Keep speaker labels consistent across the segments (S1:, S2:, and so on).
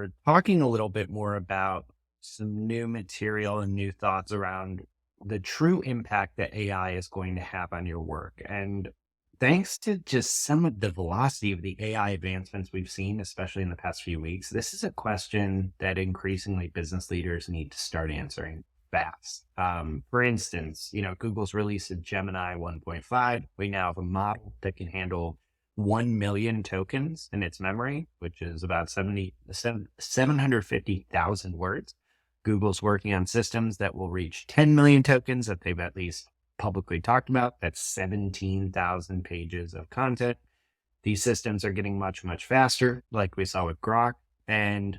S1: we're talking a little bit more about some new material and new thoughts around the true impact that AI is going to have on your work. And thanks to just some of the velocity of the AI advancements we've seen, especially in the past few weeks, this is a question that increasingly business leaders need to start answering fast. For instance, Google's release of Gemini 1.5. We now have a model that can handle 1 million tokens in its memory, which is about 750,000 words. Google's working on systems that will reach 10 million tokens that they've at least publicly talked about. That's 17,000 pages of content. These systems are getting much, much faster, like we saw with Groq. And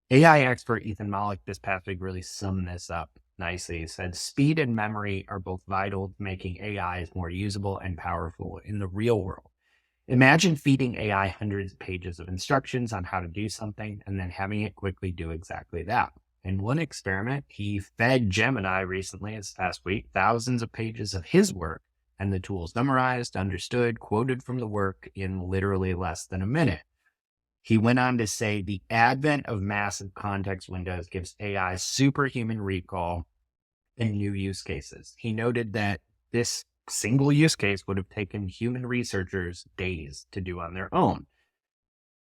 S1: AI expert Ethan Mollick this past week really summed this up nicely. He said, speed and memory are both vital to making AIs more usable and powerful in the real world. Imagine feeding AI hundreds of pages of instructions on how to do something and then having it quickly do exactly that. In one experiment, he fed Gemini recently, this past week, thousands of pages of his work, and the tools summarized, understood, quoted from the work in literally less than a minute. He went on to say the advent of massive context windows gives AI superhuman recall and new use cases. He noted that this single use case would have taken human researchers days to do on their own.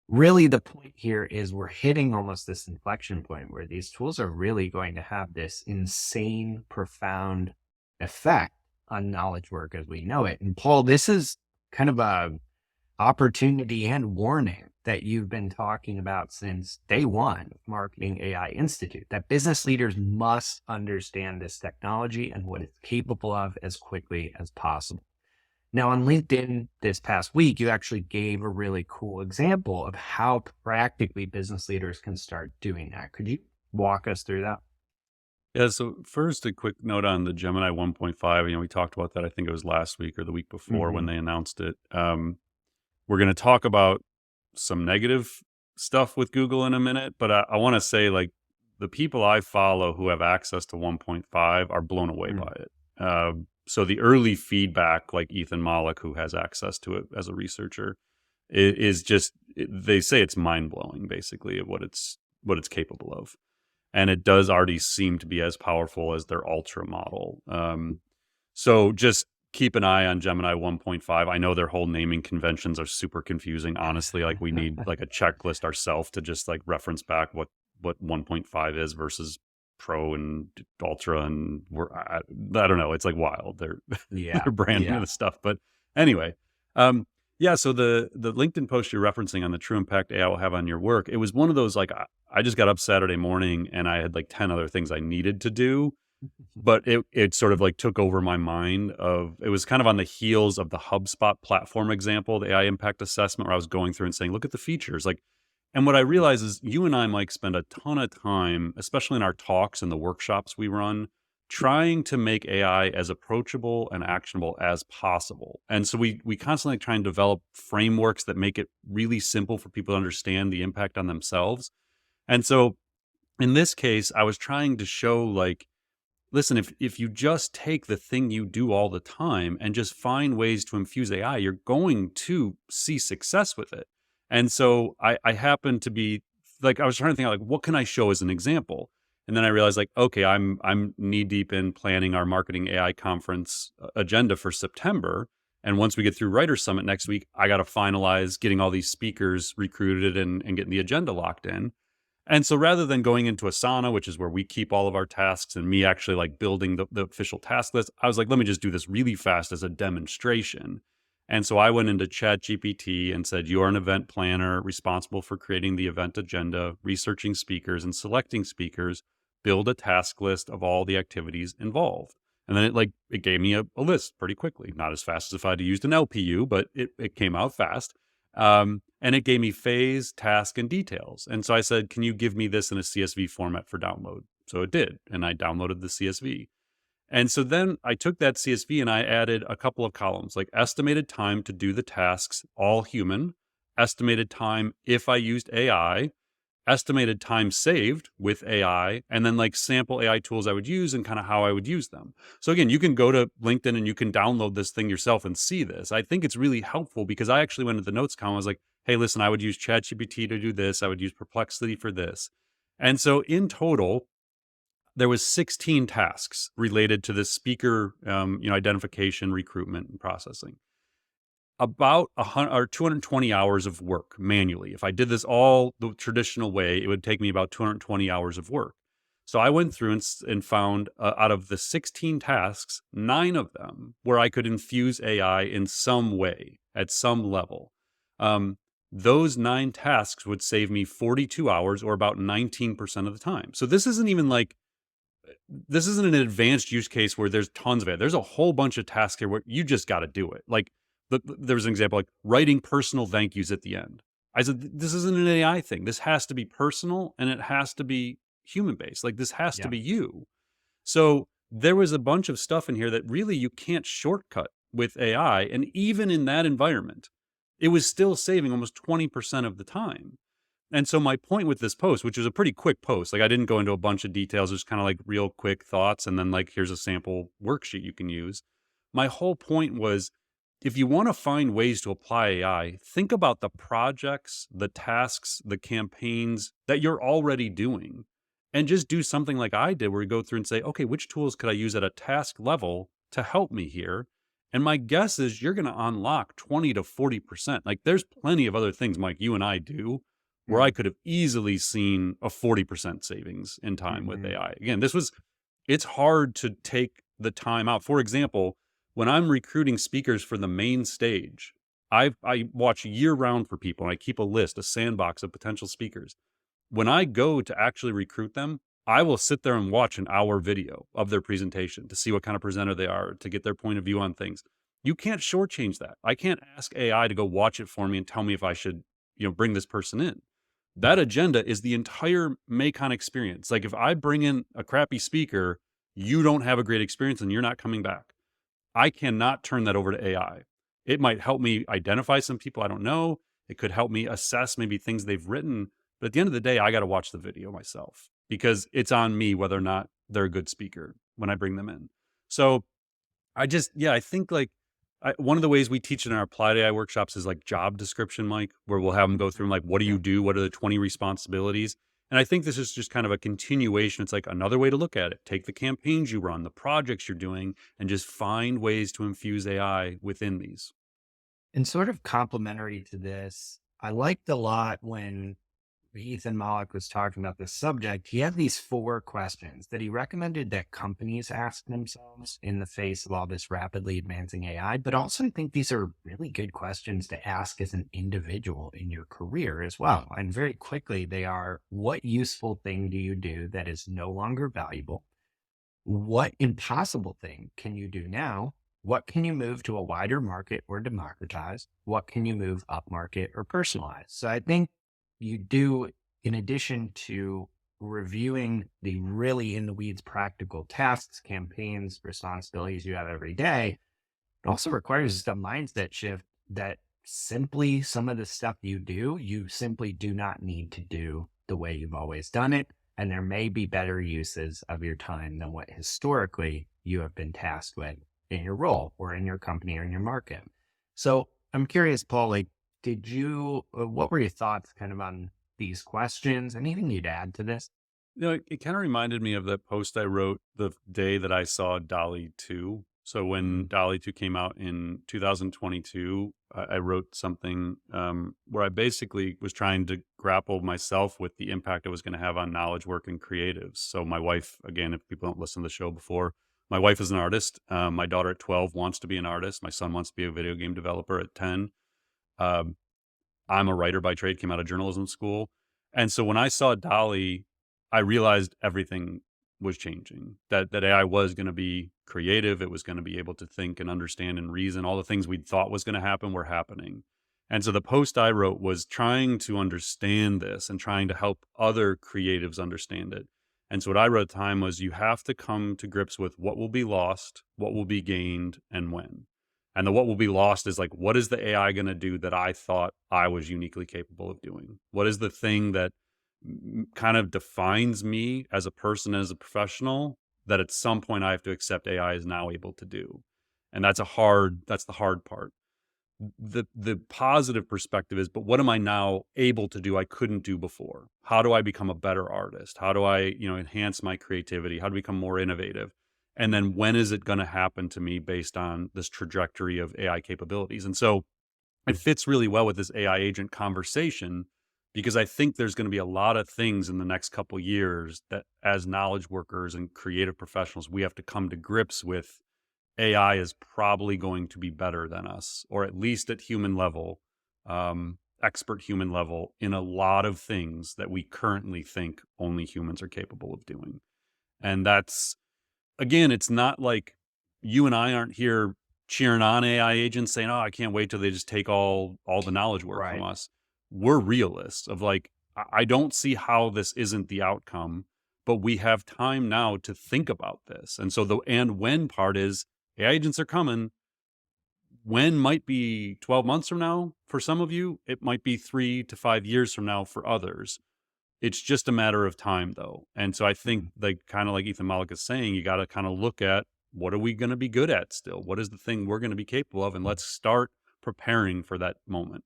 S1: Really, the point here is we're hitting almost this inflection point where these tools are really going to have this insane, profound effect on knowledge work as we know it. And Paul, this is kind of a opportunity and warning that you've been talking about since day one of Marketing AI Institute, that business leaders must understand this technology and what it's capable of as quickly as possible. Now, on LinkedIn this past week, you actually gave a really cool example of how practically business leaders can start doing that. Could you walk us through that?
S2: Yeah, so first, a quick note on the Gemini 1.5. We talked about that, I think it was last week or the week before when they announced it. We're going to talk about some negative stuff with Google in a minute, but I want to say, like, the people I follow who have access to 1.5 are blown away by it. So the early feedback, like Ethan Mollick, who has access to it as a researcher, is just, they say it's mind-blowing, basically, of what it's capable of. And it does already seem to be as powerful as their Ultra model. So just keep an eye on Gemini 1.5. I know their whole naming conventions are super confusing. Honestly, like, we need like a checklist ourselves to just like reference back what 1.5 is versus Pro and Ultra, and I don't know. It's like wild. They're branding the stuff. But anyway, so the LinkedIn post you're referencing on the true impact AI will have on your work, it was one of those, like, I just got up Saturday morning and I had like 10 other things I needed to do, but it sort of like took over my mind. It was kind of on the heels of the HubSpot platform example, the AI impact assessment, where I was going through and saying, look at the features. Like, and what I realize is you and I, Mike, spend a ton of time, especially in our talks and the workshops we run, trying to make AI as approachable and actionable as possible. And so we constantly try and develop frameworks that make it really simple for people to understand the impact on themselves. And so in this case, I was trying to show, like, listen, if you just take the thing you do all the time and just find ways to infuse AI, you're going to see success with it. And so I happened to be like, I was trying to think, like, what can I show as an example? And then I realized, like, okay, I'm knee deep in planning our Marketing AI conference agenda for September. And once we get through Writer Summit next week, I got to finalize getting all these speakers recruited and getting the agenda locked in. And so rather than going into Asana, which is where we keep all of our tasks, and me actually like building the official task list, I was like, let me just do this really fast as a demonstration. And so I went into ChatGPT and said, you are an event planner responsible for creating the event agenda, researching speakers and selecting speakers, build a task list of all the activities involved. And then it gave me a list pretty quickly, not as fast as if I'd used an LPU, but it came out fast. And it gave me phase, task, and details. And so I said, can you give me this in a CSV format for download? So it did. And I downloaded the CSV. And so then I took that CSV and I added a couple of columns, like estimated time to do the tasks, all human, estimated time if I used AI, estimated time saved with AI, and then like sample AI tools I would use and kind of how I would use them. So again, you can go to LinkedIn and you can download this thing yourself and see this. I think it's really helpful because I actually went to the notes column. I was like, hey, listen, I would use ChatGPT to do this. I would use Perplexity for this. And so in total, there was 16 tasks related to this speaker, identification, recruitment, and processing. About 100 or 220 hours of work manually. If I did this all the traditional way, it would take me about 220 hours of work. So I went through and found out of the 16 tasks, 9 of them where I could infuse AI in some way at some level. Those 9 tasks would save me 42 hours or about 19% of the time. So this isn't an advanced use case where there's tons of it. There's a whole bunch of tasks here where you just got to do it. Like there was an example, like writing personal thank yous at the end. I said, this isn't an AI thing. This has to be personal and it has to be human based. Like this has to
S1: Yeah.
S2: be you. So there was a bunch of stuff in here that really you can't shortcut with AI. And even in that environment, it was still saving almost 20% of the time. And so my point with this post, which was a pretty quick post, like I didn't go into a bunch of details, just kind of like real quick thoughts. And then like, here's a sample worksheet you can use. My whole point was, if you want to find ways to apply AI, think about the projects, the tasks, the campaigns that you're already doing, and just do something like I did, where you go through and say, okay, which tools could I use at a task level to help me here? And my guess is you're going to unlock 20 to 40%. Like there's plenty of other things, Mike, you and I do, where I could have easily seen a 40% savings in time with
S1: Mm-hmm.
S2: AI. Again, it's hard to take the time out. For example, when I'm recruiting speakers for the main stage, I watch year round for people and I keep a list, a sandbox of potential speakers. When I go to actually recruit them, I will sit there and watch an hour video of their presentation to see what kind of presenter they are, to get their point of view on things. You can't shortchange that. I can't ask AI to go watch it for me and tell me if I should, bring this person in. That agenda is the entire Maycon experience. Like if I bring in a crappy speaker, you don't have a great experience and you're not coming back. I cannot turn that over to AI. It might help me identify some people I don't know. It could help me assess maybe things they've written. But at the end of the day, I got to watch the video myself because it's on me whether or not they're a good speaker when I bring them in. So I think like one of the ways we teach in our applied AI workshops is like job description, Mike, where we'll have them go through like, what do
S1: Yeah.
S2: you do? What are the 20 responsibilities? And I think this is just kind of a continuation. It's like another way to look at it. Take the campaigns you run, the projects you're doing, and just find ways to infuse AI within these.
S1: And sort of complementary to this, I liked a lot when Ethan Mollick was talking about this subject. He had these 4 questions that he recommended that companies ask themselves in the face of all this rapidly advancing AI. But also, I think these are really good questions to ask as an individual in your career as well. And very quickly, they are: what useful thing do you do that is no longer valuable? What impossible thing can you do now? What can you move to a wider market or democratize? What can you move up market or personalize? So I think you do, in addition to reviewing the really in the weeds practical tasks, campaigns, responsibilities you have every day, it also requires a mindset shift that simply some of the stuff you do, you simply do not need to do the way you've always done it. And there may be better uses of your time than what historically you have been tasked with in your role or in your company or in your market. So I'm curious, Paul, like, what were your thoughts kind of on these questions? Anything you'd add to this?
S2: It kind of reminded me of that post I wrote the day that I saw Dolly 2. So when Dolly 2 came out in 2022, I wrote something where I basically was trying to grapple myself with the impact it was going to have on knowledge work and creatives. So my wife, again, if people don't listen to the show before, my wife is an artist. My daughter at 12 wants to be an artist. My son wants to be a video game developer at 10. Um, I'm a writer by trade, came out of journalism school. And so when I saw Dolly, I realized everything was changing. That AI was going to be creative, it was going to be able to think and understand and reason. All the things we thought was going to happen were happening. And so the post I wrote was trying to understand this and trying to help other creatives understand it. And so what I wrote at the time was, you have to come to grips with what will be lost, what will be gained, and when. And the what will be lost is like, what is the AI going to do that I thought I was uniquely capable of doing? What is the thing that kind of defines me as a person, as a professional, that at some point I have to accept AI is now able to do? And that's the hard part. the positive perspective is, but what am I now able to do I couldn't do before? How do I become a better artist? How do I, enhance my creativity? How to become more innovative? And then when is it going to happen to me based on this trajectory of AI capabilities? And so it fits really well with this AI agent conversation because I think there's going to be a lot of things in the next couple years that as knowledge workers and creative professionals, we have to come to grips with. AI is probably going to be better than us, or at least at human level, expert human level, in a lot of things that we currently think only humans are capable of doing. And that's, again, it's not like you and I aren't here cheering on AI agents saying, "Oh, I can't wait till they just take all the knowledge work from
S1: Right.
S2: us." We're realists of like, I don't see how this isn't the outcome, but we have time now to think about this. And so the and when part is AI agents are coming. When might be 12 months from now for some of you. It might be 3 to 5 years from now for others. It's just a matter of time, though. And so I think, like kind of like Ethan Mollick is saying, you got to kind of look at what are we going to be good at still? What is the thing we're going to be capable of? And let's start preparing for that moment.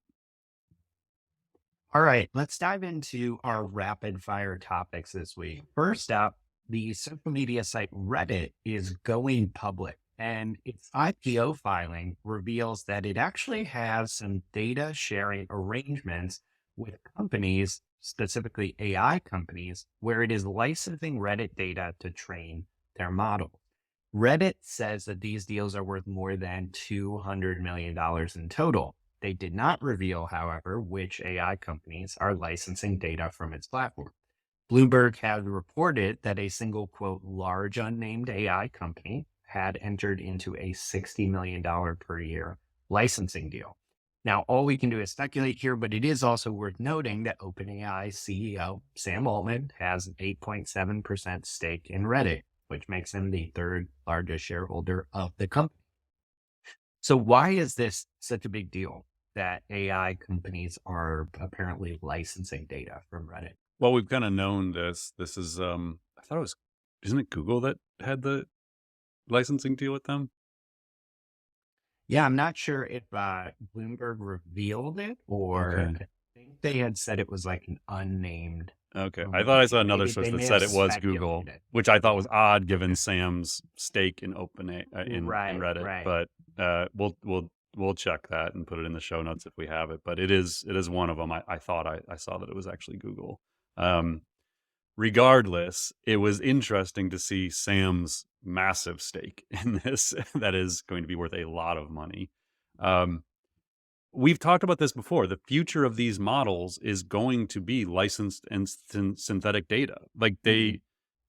S1: All right, let's dive into our rapid fire topics this week. First up, the social media site Reddit is going public, and its IPO filing reveals that it actually has some data sharing arrangements with companies, specifically AI companies, where it is licensing Reddit data to train their model. Reddit says that these deals are worth more than $200 million in total. They did not reveal, however, which AI companies are licensing data from its platform. Bloomberg had reported that a single, quote, large unnamed AI company had entered into a $60 million per year licensing deal. Now, all we can do is speculate here, but it is also worth noting that OpenAI CEO Sam Altman has an 8.7% stake in Reddit, which makes him the third largest shareholder of the company. So why is this such a big deal that AI companies are apparently licensing data from Reddit?
S2: Well, we've kind of known this. This is, I thought it was, isn't it Google that had the licensing deal with them?
S1: Yeah, I'm not sure if Bloomberg revealed it or
S2: Okay.
S1: I think they had said it was like an unnamed
S2: Okay. I thought I saw
S1: arrangement.
S2: another
S1: Maybe
S2: source
S1: they
S2: that
S1: may
S2: said
S1: have
S2: it was Google,
S1: speculated.
S2: which I thought was odd given
S1: Okay.
S2: Sam's stake in in
S1: Right,
S2: Reddit.
S1: right.
S2: But we'll check that and put it in the show notes if we have it. But it is one of them. I thought I saw that it was actually Google. Um, Regardless, it was interesting to see Sam's massive stake in this that is going to be worth a lot of money. Um, We've talked about this before. The future of these models is going to be licensed and synthetic data. Like
S1: Mhm.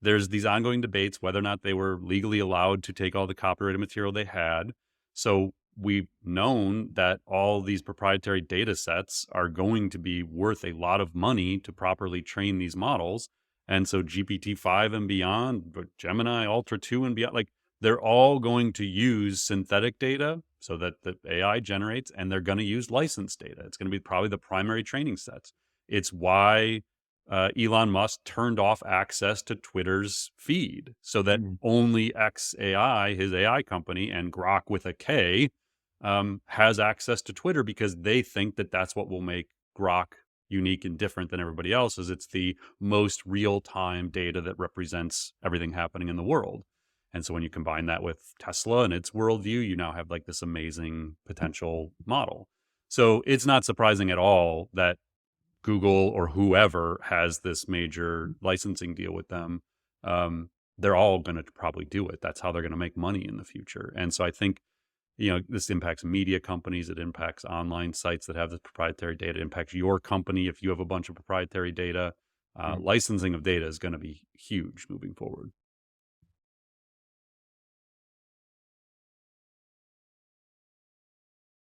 S2: there's these ongoing debates whether or not they were legally allowed to take all the copyrighted material they had. So we've known that all these proprietary data sets are going to be worth a lot of money to properly train these models. And so GPT-5 and beyond, but Gemini, Ultra 2 and beyond, like they're all going to use synthetic data so that the AI generates, and they're going to use licensed data. It's going to be probably the primary training sets. It's why Elon Musk turned off access to Twitter's feed so that
S1: Mhm.
S2: only XAI, his AI company, and Groq with a K, has access to Twitter because they think that that's what will make Groq unique and different than everybody else. Is it's the most real-time data that represents everything happening in the world. And so when you combine that with Tesla and its worldview, you now have like this amazing potential model. So it's not surprising at all that Google or whoever has this major licensing deal with them. They're all going to probably do it. That's how they're going to make money in the future. And so I think, this impacts media companies. It impacts online sites that have this proprietary data. It impacts your company if you have a bunch of proprietary data.
S1: Mhm.
S2: Licensing of data is going to be huge moving forward.